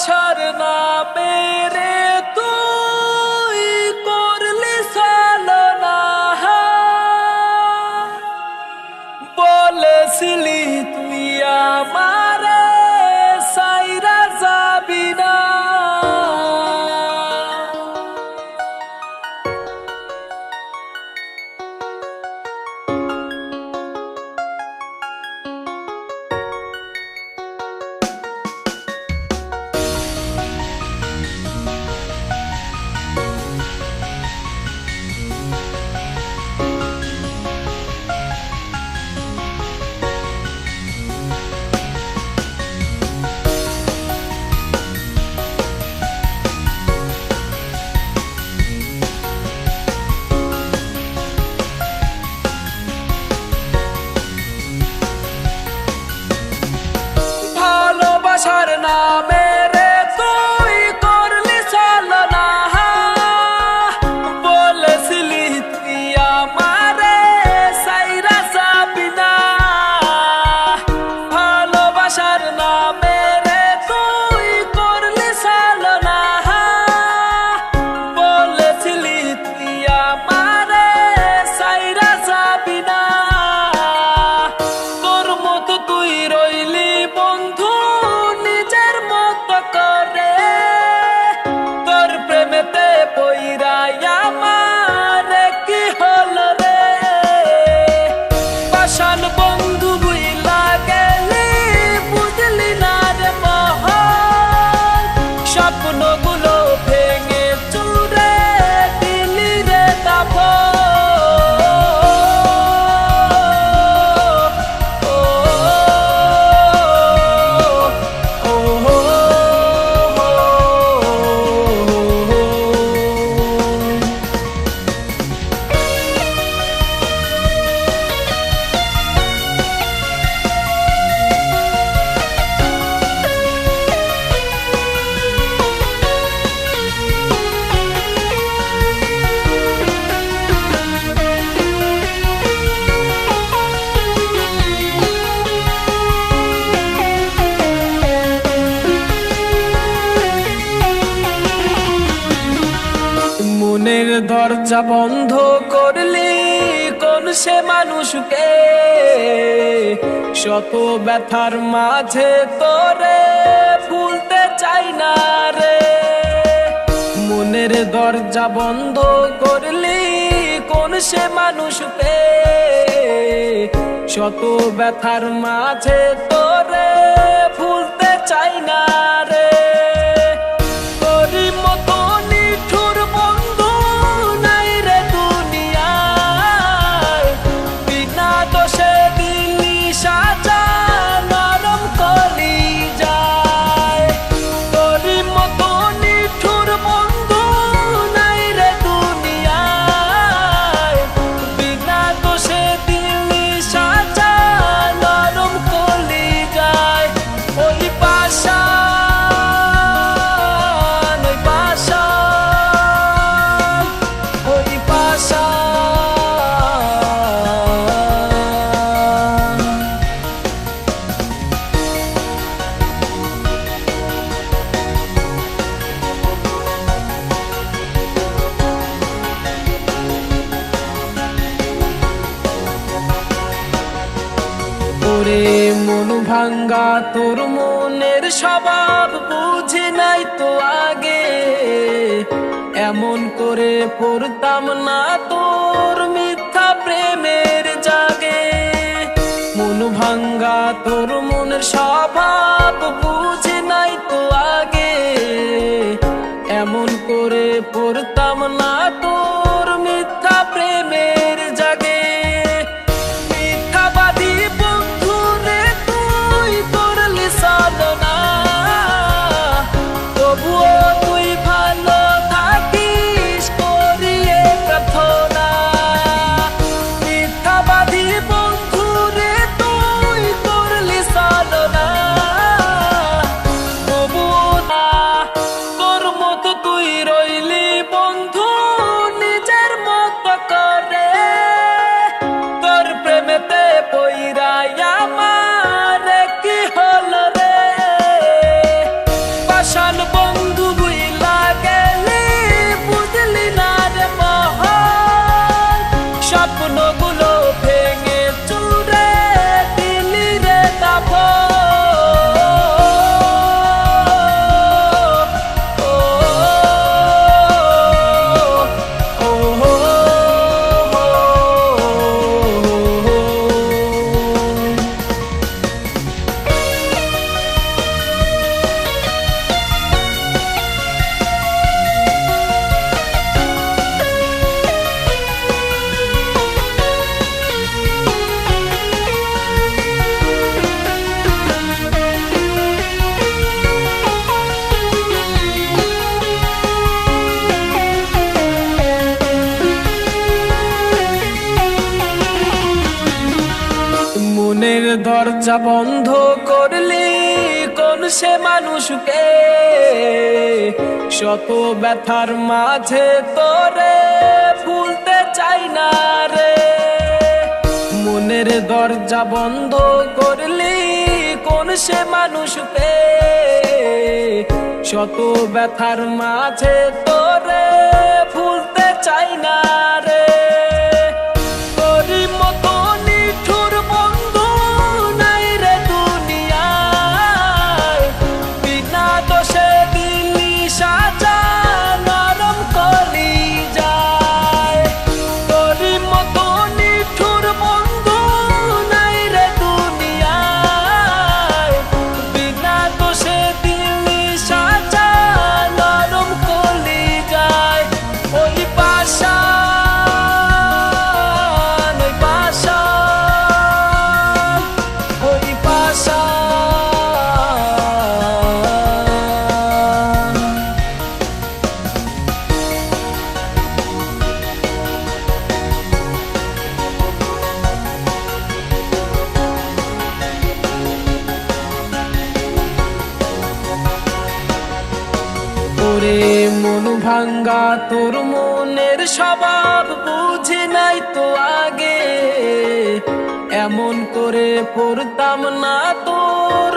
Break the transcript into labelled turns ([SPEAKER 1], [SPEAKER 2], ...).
[SPEAKER 1] ভালোবাসার নামে রে তুই করলি ছলনা, বলেছিলি তুই আমারে সাইরা যাবি না। ভালোবাসার নামে রে তুই করলি ছলনা, বলেছিলি তুই আমারে সাইরা যাবি না। ভালোবাসার নামে রে তুই করলি ছলনা, বলেছিলি তুই আমারে সাইরা যাবি না। তোর মতো তুই রইলি বন্ধু নিজের মতো করে, তোর প্রেমেতে পইরাই আমার কি হলো রে। পাষাণ বন্ধু বুইলা গেলি বুঝলি না রে মহল, স্বপ্নগুলো ভেঙে চুরে দিলি রে দাফন। মনের দরজা বন্ধ করলি কোন সে মানুষকে, শত ব্যথার মাঝে তোরে ভুলতে চাই না রে। মনের দরজা বন্ধ করলি কোন সে মানুষকে, শত ব্যথার মাঝে তোরে ভুলতে চাই না রে। তোরই মতো নিঠুর বন্ধু নাই রে দুনিয়ায়, বিনা দোষে দিলি সাজা নরম কলিজায়। তোরই মতো নিঠুর বন্ধু নাই রে দুনিয়ায়, বিনা দোষে দিলি সাজা নরম কলিজায়। ওই পাষাণ, ওই পাষাণ, ওই পাষাণ। ওরে মন ভাঙ্গা তোর মনের স্বভাব বুঝি নাই তো আগে, এমন করে পড়তাম না তোর মিথ্যা প্রেমের জাগে। মন ভাঙ্গা তোর মনের স্বভাব বুঝি নাই তো আগে, এমন করে পড়তাম না তোর মিথ্যা প্রেমের জাগে। মিথ্যাবাদী বন্ধু রে তুই করলি ছলনা, তবুও তুই ভালো থাকিস করিয়ে প্রার্থনা। মিথ্যাবাদী বন্ধু রে তুই করলি ছলনা, দরজা বন্ধ করলি কোন সে মানুষকে, শত ব্যথার মাঝে তোরে ভুলতে চাই না রে। মনের দরজা বন্ধ করলি কোন সে মানুষকে, শত ব্যথার মাঝে তোরে ভুলতে চাই না রে। তোরই মতো নিঠুর বন্ধু নাই রে দুনিয়ায়, বিনা দোষে দিলি সাজা নরম কলিজায়। তোরই মতো নিঠুর বন্ধু নাই রে দুনিয়ায়, বিনা দোষে দিলি সাজা নরম কলিজায়। ওই পাষাণ, ওই পাষাণ, ওই পাষাণ। ওরে মন ভাঙ্গা তোর মনের স্বভাব বুঝি নাই তো আগে, এমন করে পড়তাম না তোর